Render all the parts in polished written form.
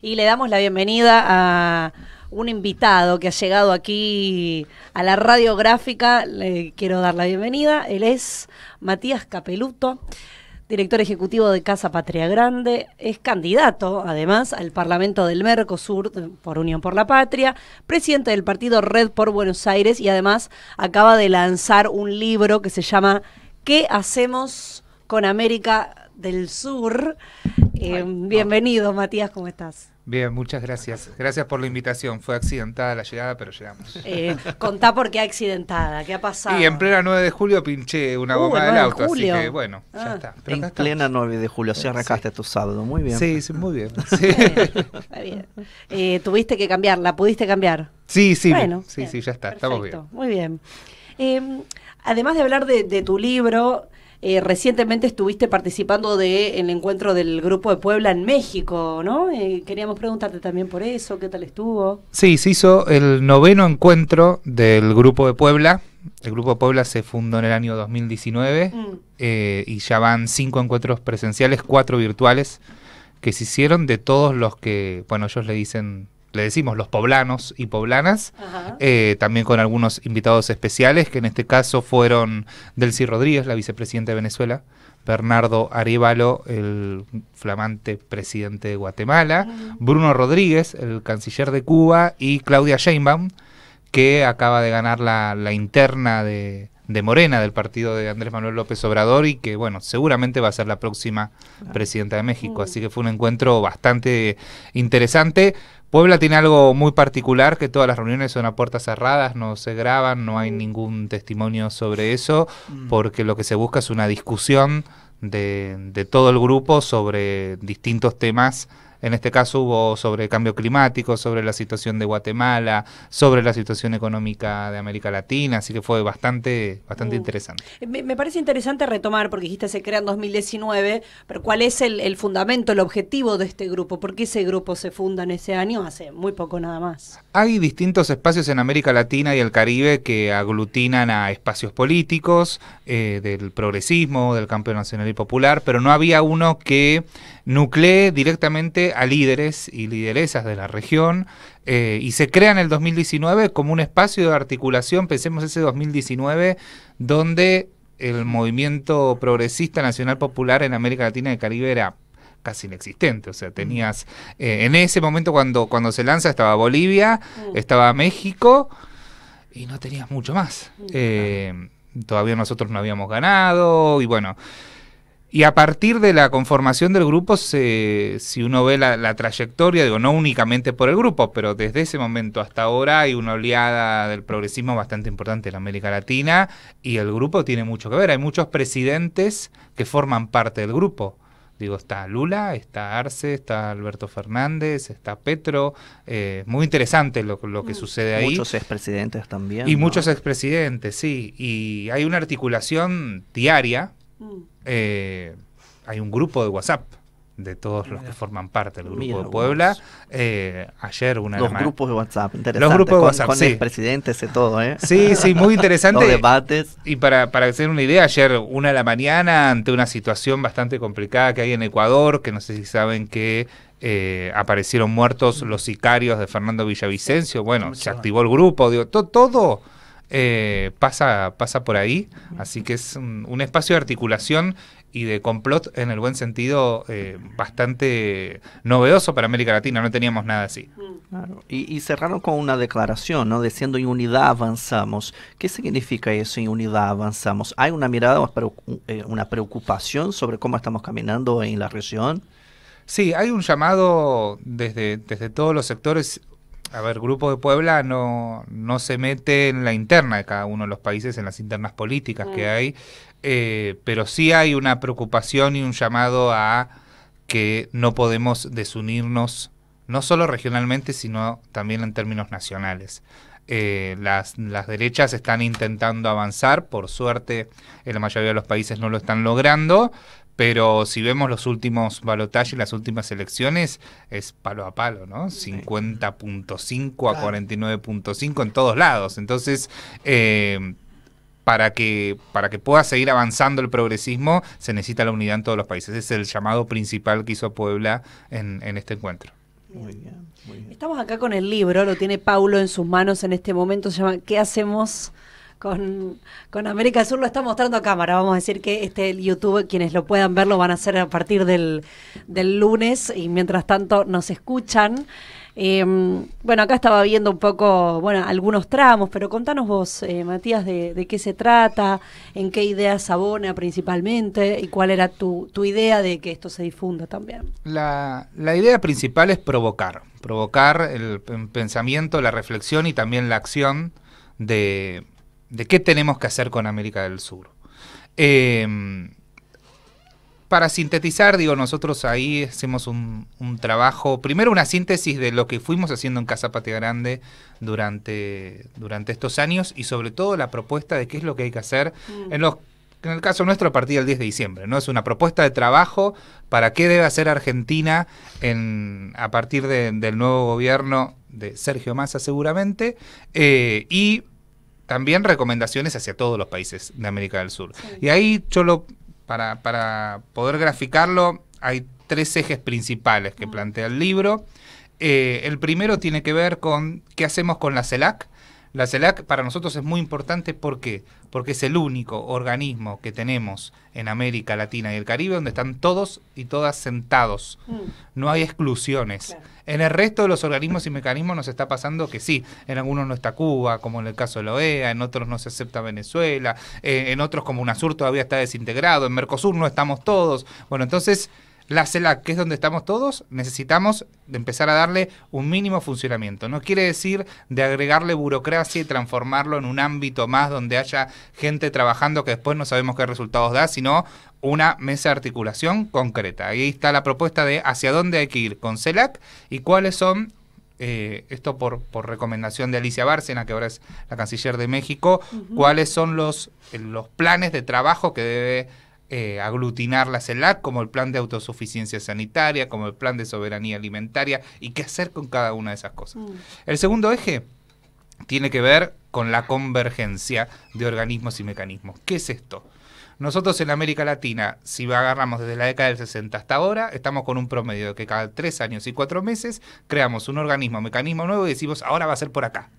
Y le damos la bienvenida a un invitado que ha llegado aquí a la radiográfica. Le quiero dar la bienvenida. Él es Matías Capeluto, director ejecutivo de Casa Patria Grande. Es candidato, además, al Parlamento del Mercosur por Unión por la Patria, presidente del partido Red por Buenos Aires y además acaba de lanzar un libro que se llama ¿Qué hacemos con América del Sur? Bienvenido, Matías, ¿cómo estás? Bien, muchas gracias. Gracias por la invitación. Fue accidentada la llegada, pero llegamos. Contá por qué accidentada, qué ha pasado. Y en plena 9 de julio pinché una goma del auto, así que bueno, ya está. Pero en plena 9 de julio, así arrancaste tu sábado, muy bien. Sí, muy bien. Sí. Está bien. ¿Tuviste que cambiarla? ¿Pudiste cambiar? Sí, bueno, sí, bien, ya está, perfecto, estamos bien. Muy bien. Además de hablar de tu libro, recientemente estuviste participando del encuentro del Grupo de Puebla en México, ¿no? Queríamos preguntarte también por eso, ¿qué tal estuvo? Sí, se hizo el 9º encuentro del Grupo de Puebla. El Grupo de Puebla se fundó en el año 2019 y ya van 5 encuentros presenciales, 4 virtuales, que se hicieron de todos los que, bueno, ellos le decimos los poblanos y poblanas, también con algunos invitados especiales, que en este caso fueron Delcy Rodríguez, la vicepresidenta de Venezuela, Bernardo Arévalo, el flamante presidente de Guatemala, Bruno Rodríguez, el canciller de Cuba, y Claudia Sheinbaum, que acaba de ganar la interna de Morena, del partido de Andrés Manuel López Obrador, y que, bueno, seguramente va a ser la próxima presidenta de México. Así que fue un encuentro bastante interesante. Puebla tiene algo muy particular, que todas las reuniones son a puertas cerradas, no se graban, no hay ningún testimonio sobre eso, porque lo que se busca es una discusión de todo el grupo sobre distintos temas. En este caso hubo sobre cambio climático, sobre la situación de Guatemala, sobre la situación económica de América Latina, así que fue bastante interesante. Me parece interesante retomar, porque dijiste se crea en 2019, pero ¿cuál es el fundamento, el objetivo de este grupo? ¿Por qué ese grupo se funda en ese año? Hace muy poco nada más. Hay distintos espacios en América Latina y el Caribe que aglutinan a espacios políticos, del progresismo, del campo nacional y popular, pero no había uno que nuclee directamente a líderes y lideresas de la región, y se crea en el 2019 como un espacio de articulación. Pensemos ese 2019 donde el movimiento progresista nacional popular en América Latina y el Caribe era casi inexistente. O sea, tenías en ese momento cuando se lanza estaba Bolivia, estaba México y no tenías mucho más. Todavía nosotros no habíamos ganado y bueno. Y a partir de la conformación del grupo, si uno ve la trayectoria, digo, no únicamente por el grupo, pero desde ese momento hasta ahora hay una oleada del progresismo bastante importante en América Latina y el grupo tiene mucho que ver. Hay muchos presidentes que forman parte del grupo. Digo, está Lula, está Arce, está Alberto Fernández, está Petro. Muy interesante lo que sucede ahí. Muchos expresidentes también. Y muchos expresidentes, sí. Y hay una articulación diaria. Hay un grupo de WhatsApp de todos los que forman parte del Grupo de Puebla. Ayer los grupos de WhatsApp, interesante. Los grupos de WhatsApp, con sí. Expresidentes y todo, Sí, muy interesante. Los debates. Y para hacer una idea, ayer 1 de la mañana, ante una situación bastante complicada que hay en Ecuador, que no sé si saben que aparecieron muertos los sicarios de Fernando Villavicencio. Bueno, se activó el grupo, digo, todo pasa por ahí, así que es un espacio de articulación y de complot en el buen sentido, bastante novedoso para América Latina. No teníamos nada así. Claro. Y cerraron con una declaración, ¿no? Diciendo en unidad avanzamos. ¿Qué significa eso, en unidad avanzamos? ¿Hay una mirada, una preocupación sobre cómo estamos caminando en la región? Sí, hay un llamado desde todos los sectores. A ver, Grupo de Puebla no se mete en la interna de cada uno de los países, en las internas políticas que hay, pero sí hay una preocupación y un llamado a que no podemos desunirnos, no solo regionalmente, sino también en términos nacionales. Las derechas están intentando avanzar, por suerte en la mayoría de los países no lo están logrando, pero si vemos los últimos balotajes, las últimas elecciones, es palo a palo, ¿no? 50.5 a 49.5 en todos lados. Entonces, para que pueda seguir avanzando el progresismo, se necesita la unidad en todos los países. Ese es el llamado principal que hizo Puebla en este encuentro. Muy bien, muy bien. Estamos acá con el libro, lo tiene Paulo en sus manos en este momento, se llama ¿Qué hacemos con América del Sur? Lo está mostrando a cámara, vamos a decir que el YouTube, quienes lo puedan ver, lo van a hacer a partir del lunes, y mientras tanto nos escuchan. Bueno, acá estaba viendo un poco, bueno, algunos tramos, pero contanos vos, Matías, de qué se trata, en qué ideas abona principalmente, y cuál era tu idea de que esto se difunda también. La idea principal es provocar el pensamiento, la reflexión y también la acción de qué tenemos que hacer con América del Sur. Para sintetizar, digo, nosotros ahí hacemos un trabajo, primero una síntesis de lo que fuimos haciendo en Casa Patria Grande durante estos años, y sobre todo la propuesta de qué es lo que hay que hacer en el caso nuestro a partir del 10 de diciembre, ¿no? Es una propuesta de trabajo para qué debe hacer Argentina a partir del nuevo gobierno de Sergio Massa seguramente, y también recomendaciones hacia todos los países de América del Sur. Sí. Y ahí para poder graficarlo, hay 3 ejes principales que plantea el libro. El primero tiene que ver con qué hacemos con la CELAC. La CELAC para nosotros es muy importante, ¿por qué? Porque es el único organismo que tenemos en América Latina y el Caribe donde están todos y todas sentados. No hay exclusiones. Claro. En el resto de los organismos y mecanismos nos está pasando que sí, en algunos no está Cuba, como en el caso de la OEA, en otros no se acepta Venezuela, en otros como UNASUR todavía está desintegrado, en Mercosur no estamos todos. Bueno, entonces la CELAC, que es donde estamos todos, necesitamos de empezar a darle un mínimo funcionamiento. No quiere decir de agregarle burocracia y transformarlo en un ámbito más donde haya gente trabajando que después no sabemos qué resultados da, sino una mesa de articulación concreta. Ahí está la propuesta de hacia dónde hay que ir con CELAC y cuáles son, esto por recomendación de Alicia Bárcena, que ahora es la canciller de México, cuáles son los planes de trabajo que debe aglutinar la CELAC, como el plan de autosuficiencia sanitaria, como el plan de soberanía alimentaria, y qué hacer con cada una de esas cosas. El segundo eje tiene que ver con la convergencia de organismos y mecanismos. ¿Qué es esto? Nosotros en América Latina, si agarramos desde la década del 60 hasta ahora, estamos con un promedio de que cada 3 años y 4 meses creamos un organismo, mecanismo nuevo y decimos, ahora va a ser por acá.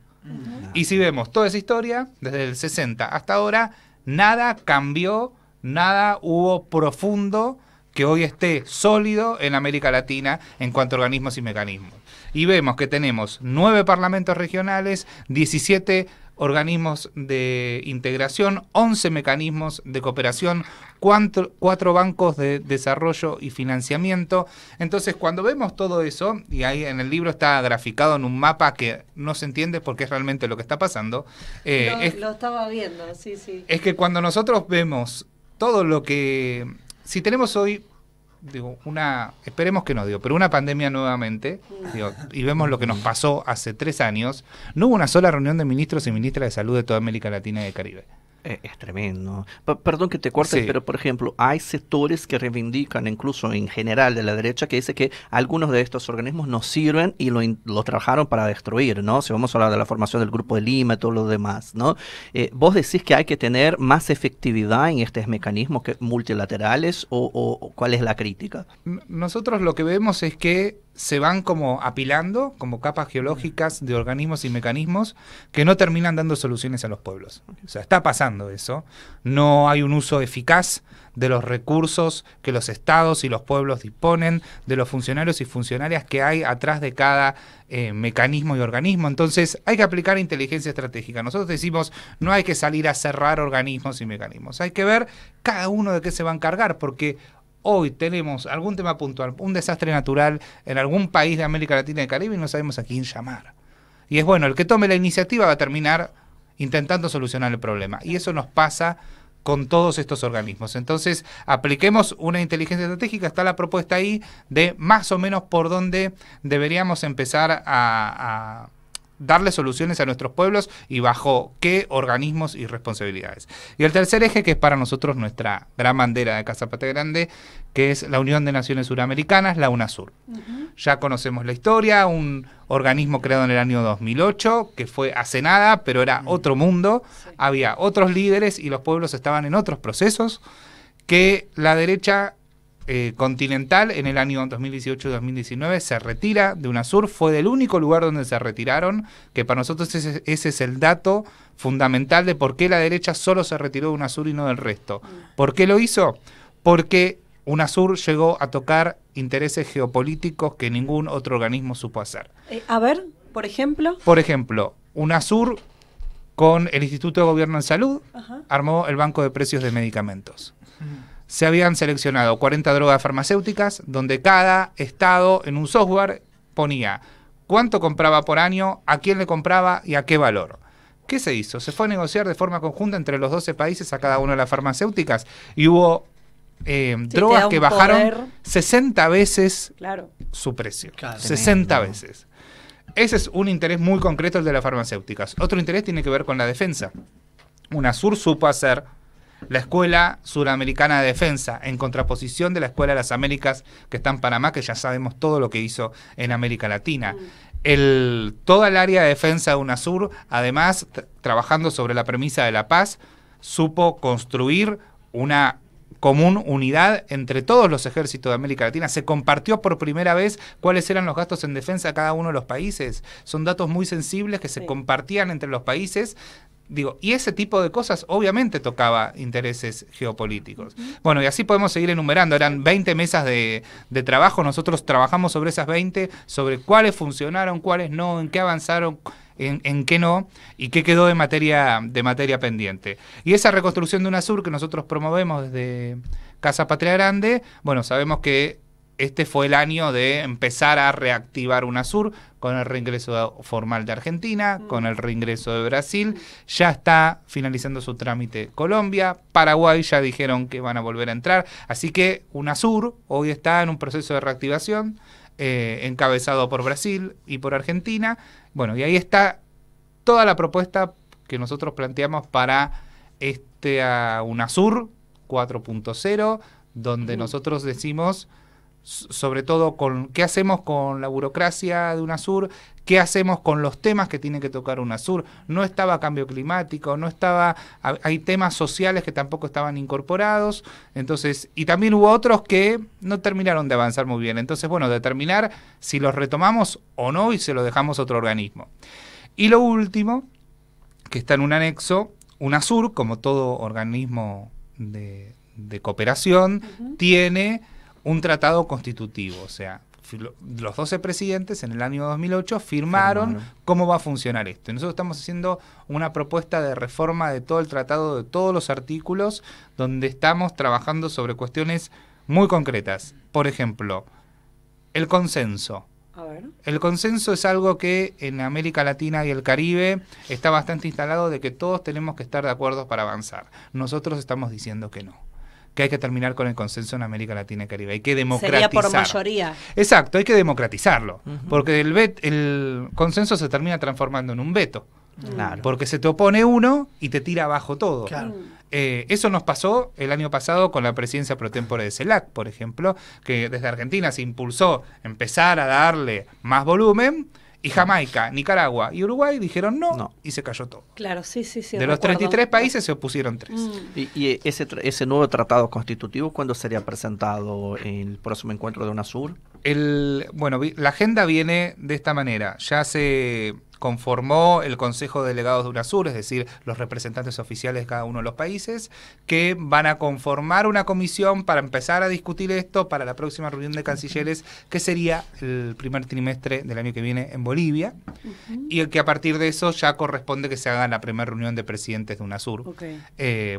Y si vemos toda esa historia, desde el 60 hasta ahora, nada cambió, nada hubo profundo que hoy esté sólido en América Latina en cuanto a organismos y mecanismos. Y vemos que tenemos 9 parlamentos regionales, 17 organismos de integración, 11 mecanismos de cooperación, 4 bancos de desarrollo y financiamiento. Entonces, cuando vemos todo eso, y ahí en el libro está graficado en un mapa que no se entiende porque es realmente lo que está pasando. Lo estaba viendo, sí, sí. Es que cuando nosotros vemos todo lo que... Si tenemos hoy, digo, esperemos que no, pero una pandemia nuevamente, y vemos lo que nos pasó hace 3 años, no hubo una sola reunión de ministros y ministras de salud de toda América Latina y el Caribe. Es tremendo. Perdón que te corte, sí. Pero por ejemplo, hay sectores que reivindican, incluso en general de la derecha, que dice que algunos de estos organismos no sirven y lo trabajaron para destruir, ¿no? Si vamos a hablar de la formación del Grupo de Lima y todo lo demás, ¿no? ¿Vos decís que hay que tener más efectividad en estos mecanismos multilaterales o cuál es la crítica? Nosotros lo que vemos es que se van como apilando, como capas geológicas de organismos y mecanismos que no terminan dando soluciones a los pueblos. O sea, está pasando eso. No hay un uso eficaz de los recursos que los estados y los pueblos disponen, de los funcionarios y funcionarias que hay atrás de cada mecanismo y organismo. Entonces, hay que aplicar inteligencia estratégica. Nosotros decimos, no hay que salir a cerrar organismos y mecanismos. Hay que ver cada uno de qué se va a encargar, porque hoy tenemos algún tema puntual, un desastre natural en algún país de América Latina y el Caribe y no sabemos a quién llamar. Y es bueno, el que tome la iniciativa va a terminar intentando solucionar el problema. Y eso nos pasa con todos estos organismos. Entonces, apliquemos una inteligencia estratégica. Está la propuesta ahí de más o menos por dónde deberíamos empezar a darle soluciones a nuestros pueblos y bajo qué organismos y responsabilidades. Y el tercer eje, que es para nosotros nuestra gran bandera de Casa Patria Grande, que es la Unión de Naciones Suramericanas, la UNASUR. Ya conocemos la historia, un organismo creado en el año 2008, que fue hace nada, pero era otro mundo, había otros líderes y los pueblos estaban en otros procesos, que la derecha Continental en el año 2018-2019 se retira de UNASUR, fue del único lugar donde se retiraron, que para nosotros ese es el dato fundamental de por qué la derecha solo se retiró de UNASUR y no del resto. ¿Por qué lo hizo? Porque UNASUR llegó a tocar intereses geopolíticos que ningún otro organismo supo hacer. A ver, por ejemplo. Por ejemplo, UNASUR con el Instituto de Gobierno en Salud armó el Banco de Precios de Medicamentos. Se habían seleccionado 40 drogas farmacéuticas donde cada estado en un software ponía cuánto compraba por año, a quién le compraba y a qué valor. ¿Qué se hizo? Se fue a negociar de forma conjunta entre los 12 países a cada una de las farmacéuticas y hubo drogas que bajaron 60 veces su precio. Claro. 60 veces. Ese es un interés muy concreto, el de las farmacéuticas. Otro interés tiene que ver con la defensa. UNASUR supo hacer la Escuela Suramericana de Defensa, en contraposición de la Escuela de las Américas que está en Panamá, que ya sabemos todo lo que hizo en América Latina. Toda el área de defensa de UNASUR, además, trabajando sobre la premisa de la paz, supo construir una común unidad entre todos los ejércitos de América Latina. Se compartió por primera vez cuáles eran los gastos en defensa de cada uno de los países. Son datos muy sensibles que se compartían entre los países. Digo, y ese tipo de cosas obviamente tocaba intereses geopolíticos. Bueno, y así podemos seguir enumerando. Eran 20 mesas de trabajo. Nosotros trabajamos sobre esas 20, sobre cuáles funcionaron, cuáles no, en qué avanzaron, en qué no, y qué quedó de materia pendiente. Y esa reconstrucción de UNASUR que nosotros promovemos desde Casa Patria Grande, bueno, sabemos que este fue el año de empezar a reactivar UNASUR con el reingreso formal de Argentina, con el reingreso de Brasil. Ya está finalizando su trámite Colombia. Paraguay ya dijeron que van a volver a entrar. Así que UNASUR hoy está en un proceso de reactivación encabezado por Brasil y por Argentina. Bueno, y ahí está toda la propuesta que nosotros planteamos para UNASUR 4.0, donde nosotros decimos sobre todo con qué hacemos con la burocracia de UNASUR, qué hacemos con los temas que tiene que tocar UNASUR. No estaba cambio climático, hay temas sociales que tampoco estaban incorporados, entonces, y también hubo otros que no terminaron de avanzar muy bien. Entonces, bueno, determinar si los retomamos o no y se lo dejamos a otro organismo. Y lo último, que está en un anexo, UNASUR, como todo organismo de cooperación, tiene un tratado constitutivo, o sea, los 12 presidentes en el año 2008 firmaron cómo va a funcionar esto. Y nosotros estamos haciendo una propuesta de reforma de todo el tratado, de todos los artículos, donde estamos trabajando sobre cuestiones muy concretas. Por ejemplo, el consenso. A ver. El consenso es algo que en América Latina y el Caribe está bastante instalado, de que todos tenemos que estar de acuerdo para avanzar. Nosotros estamos diciendo que no, que hay que terminar con el consenso en América Latina y Caribe. Hay que democratizar. Sería por mayoría. Exacto, hay que democratizarlo. Porque el consenso se termina transformando en un veto. Claro. Porque se te opone uno y te tira abajo todo. Claro. Eso nos pasó el año pasado con la presidencia pro tempore de CELAC, por ejemplo, que desde Argentina se impulsó empezar a darle más volumen, y Jamaica, Nicaragua y Uruguay dijeron no, y se cayó todo. Claro, sí. De los 33 países se opusieron 3. ¿Y ese nuevo tratado constitutivo cuándo sería presentado en el próximo encuentro de UNASUR? Bueno, la agenda viene de esta manera. Ya se conformó el Consejo de Delegados de UNASUR, es decir, los representantes oficiales de cada uno de los países, que van a conformar una comisión para empezar a discutir esto para la próxima reunión de cancilleres, que sería el primer trimestre del año que viene en Bolivia, y el que a partir de eso ya corresponde que se haga la primera reunión de presidentes de UNASUR.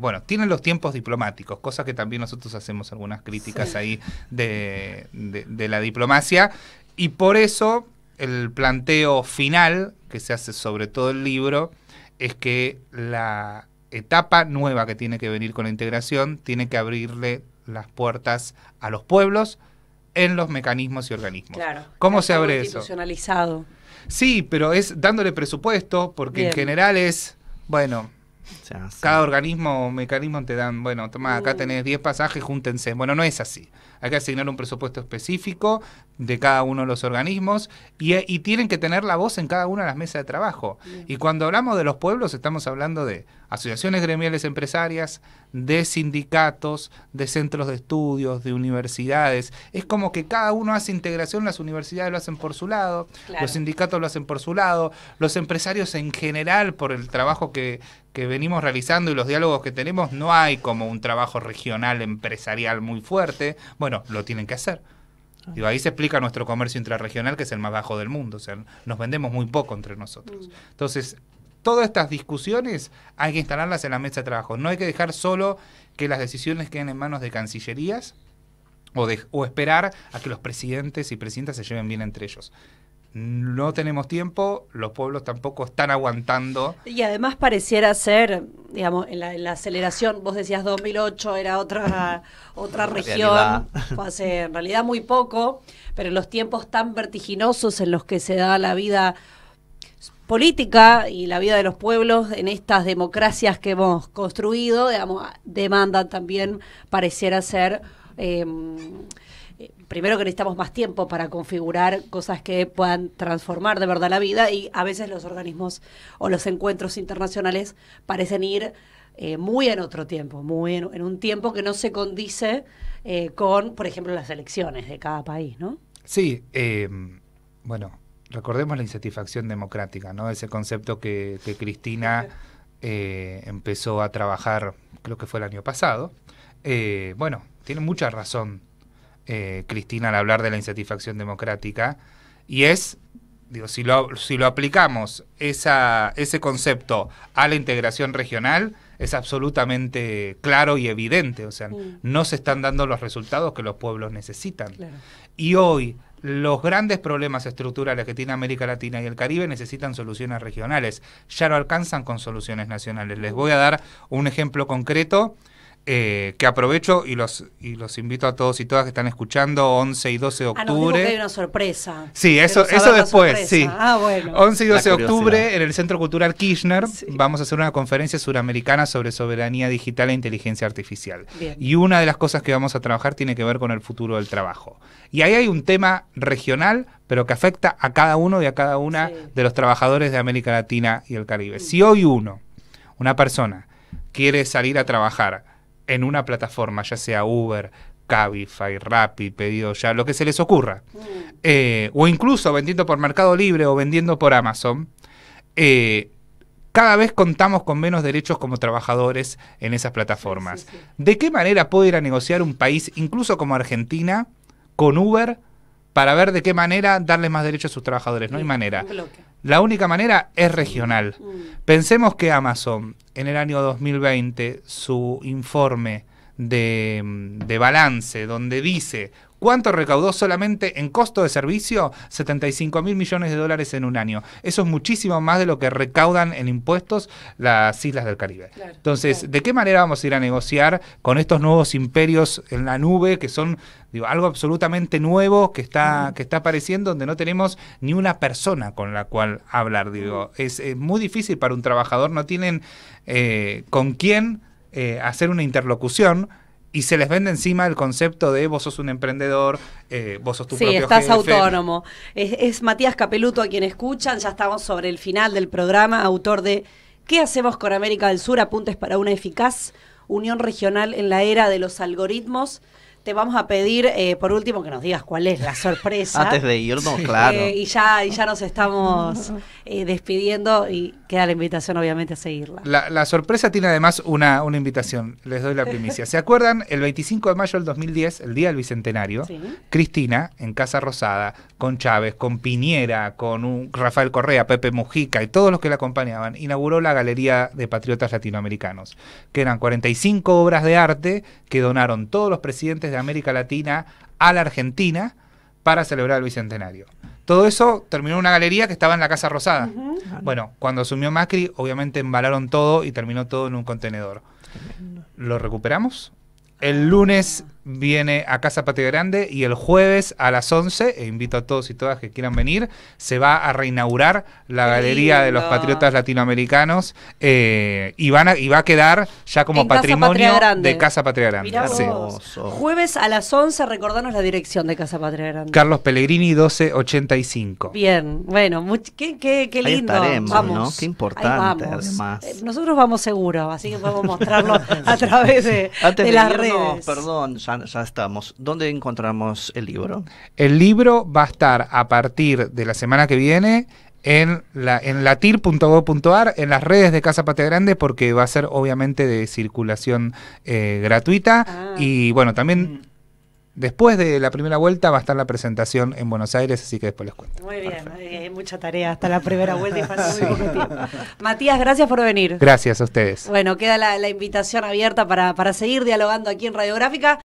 Bueno, tienen los tiempos diplomáticos, cosa que también nosotros hacemos algunas críticas ahí de la diplomacia, y por eso el planteo final que se hace sobre todo el libro es que la etapa nueva que tiene que venir con la integración tiene que abrirle las puertas a los pueblos en los mecanismos y organismos. Claro. ¿Cómo se abre eso? Institucionalizado. Sí, pero es dándole presupuesto, porque Bien. en general es, bueno, O sea, sí. cada organismo o mecanismo te dan, bueno, toma, acá tenés 10 pasajes, júntense. Bueno, no es así. Hay que asignar un presupuesto específico de cada uno de los organismos y tienen que tener la voz en cada una de las mesas de trabajo. Y cuando hablamos de los pueblos estamos hablando de asociaciones gremiales empresarias, de sindicatos, de centros de estudios, de universidades. Es como que cada uno hace integración, las universidades lo hacen por su lado, los sindicatos lo hacen por su lado, los empresarios en general por el trabajo que venimos realizando y los diálogos que tenemos, no hay como un trabajo regional empresarial muy fuerte. Bueno, lo tienen que hacer. Digo, ahí se explica nuestro comercio intrarregional, que es el más bajo del mundo. O sea, nos vendemos muy poco entre nosotros. Entonces, todas estas discusiones hay que instalarlas en la mesa de trabajo. No hay que dejar solo que las decisiones queden en manos de cancillerías o esperar a que los presidentes y presidentas se lleven bien entre ellos. No tenemos tiempo, los pueblos tampoco están aguantando. Y además pareciera ser, digamos, en la aceleración, vos decías 2008 era otra región, fue hace en realidad muy poco, pero en los tiempos tan vertiginosos en los que se da la vida política y la vida de los pueblos en estas democracias que hemos construido, digamos, demandan también, pareciera ser... primero que necesitamos más tiempo para configurar cosas que puedan transformar de verdad la vida, y a veces los organismos o los encuentros internacionales parecen ir muy en otro tiempo, muy en un tiempo que no se condice con, por ejemplo, las elecciones de cada país, ¿no? Sí, bueno, recordemos la insatisfacción democrática, ¿no? Ese concepto que Cristina empezó a trabajar, creo que fue el año pasado. Bueno, tiene mucha razón Cristina al hablar de la insatisfacción democrática, y es, digo, si lo aplicamos ese concepto a la integración regional, es absolutamente claro y evidente. O sea, no se están dando los resultados que los pueblos necesitan. Claro. Y hoy los grandes problemas estructurales que tiene América Latina y el Caribe necesitan soluciones regionales, ya no alcanzan con soluciones nacionales. Les voy a dar un ejemplo concreto que aprovecho y los invito a todos y todas que están escuchando 11 y 12 de octubre. Nos dijo que hay una sorpresa. Sí, eso después, sí. Bueno. 11 y 12 de octubre en el Centro Cultural Kirchner vamos a hacer una conferencia suramericana sobre soberanía digital e inteligencia artificial. Bien. Y una de las cosas que vamos a trabajar tiene que ver con el futuro del trabajo. Y ahí hay un tema regional, pero que afecta a cada uno y a cada una de los trabajadores de América Latina y el Caribe. Si hoy una persona, quiere salir a trabajar en una plataforma, ya sea Uber, Cabify, Rappi, Pedido Ya, lo que se les ocurra, o incluso vendiendo por Mercado Libre o vendiendo por Amazon, cada vez contamos con menos derechos como trabajadores en esas plataformas. Sí. ¿De qué manera puede ir a negociar un país, incluso como Argentina, con Uber, para ver de qué manera darle más derechos a sus trabajadores? No hay manera. La única manera es regional. Pensemos que Amazon, en el año 2020, su informe de balance, donde dice cuánto recaudó solamente en costo de servicio, 75.000 millones de dólares en un año. Eso es muchísimo más de lo que recaudan en impuestos las islas del Caribe. Claro, entonces, ¿de qué manera vamos a ir a negociar con estos nuevos imperios en la nube, que son algo absolutamente nuevo que está apareciendo, donde no tenemos ni una persona con la cual hablar? Es muy difícil para un trabajador, no tienen con quién hacer una interlocución, y se les vende encima el concepto de vos sos un emprendedor, vos sos tu propio jefe. Sí, estás autónomo. Es Matías Capeluto a quien escuchan, ya estamos sobre el final del programa, autor de ¿Qué hacemos con América del Sur? Apuntes para una eficaz unión regional en la era de los algoritmos. Te vamos a pedir, por último, que nos digas cuál es la sorpresa. Antes de irnos, claro. Y ya nos estamos despidiendo, y queda la invitación, obviamente, a seguirla. La sorpresa tiene además una invitación. Les doy la primicia. ¿Se acuerdan? El 25 de mayo del 2010, el día del Bicentenario, Cristina, en Casa Rosada, con Chávez, con Piñera, con Rafael Correa, Pepe Mujica y todos los que la acompañaban, inauguró la Galería de Patriotas Latinoamericanos, que eran 45 obras de arte que donaron todos los presidentes de América Latina a la Argentina para celebrar el Bicentenario. Todo eso terminó en una galería que estaba en la Casa Rosada. Bueno, cuando asumió Macri, obviamente embalaron todo y terminó todo en un contenedor. ¿Lo recuperamos? El lunes viene a Casa Patria Grande y el jueves a las 11, e invito a todos y todas que quieran venir, se va a reinaugurar la Galería de los Patriotas Latinoamericanos y va a quedar ya como patrimonio de Casa Patria Grande. Mirá vos. Jueves a las 11, recordanos la dirección de Casa Patria Grande. Carlos Pellegrini 1285. Bien, bueno, qué lindo. Ahí estaremos, vamos, ¿no? Qué importante, vamos. además. Nosotros vamos seguros, así que podemos mostrarlo a través de las redes. Perdón, ya estamos. ¿Dónde encontramos el libro? El libro va a estar a partir de la semana que viene en latir.gov.ar, en las redes de Casa Patria Grande, porque va a ser obviamente de circulación gratuita. Y bueno, también después de la primera vuelta va a estar la presentación en Buenos Aires, así que después les cuento. Muy bien, hay mucha tarea hasta la primera vuelta y falta muy poco tiempo. Matías, gracias por venir. Gracias a ustedes. Bueno, queda la invitación abierta para seguir dialogando aquí en Radiográfica.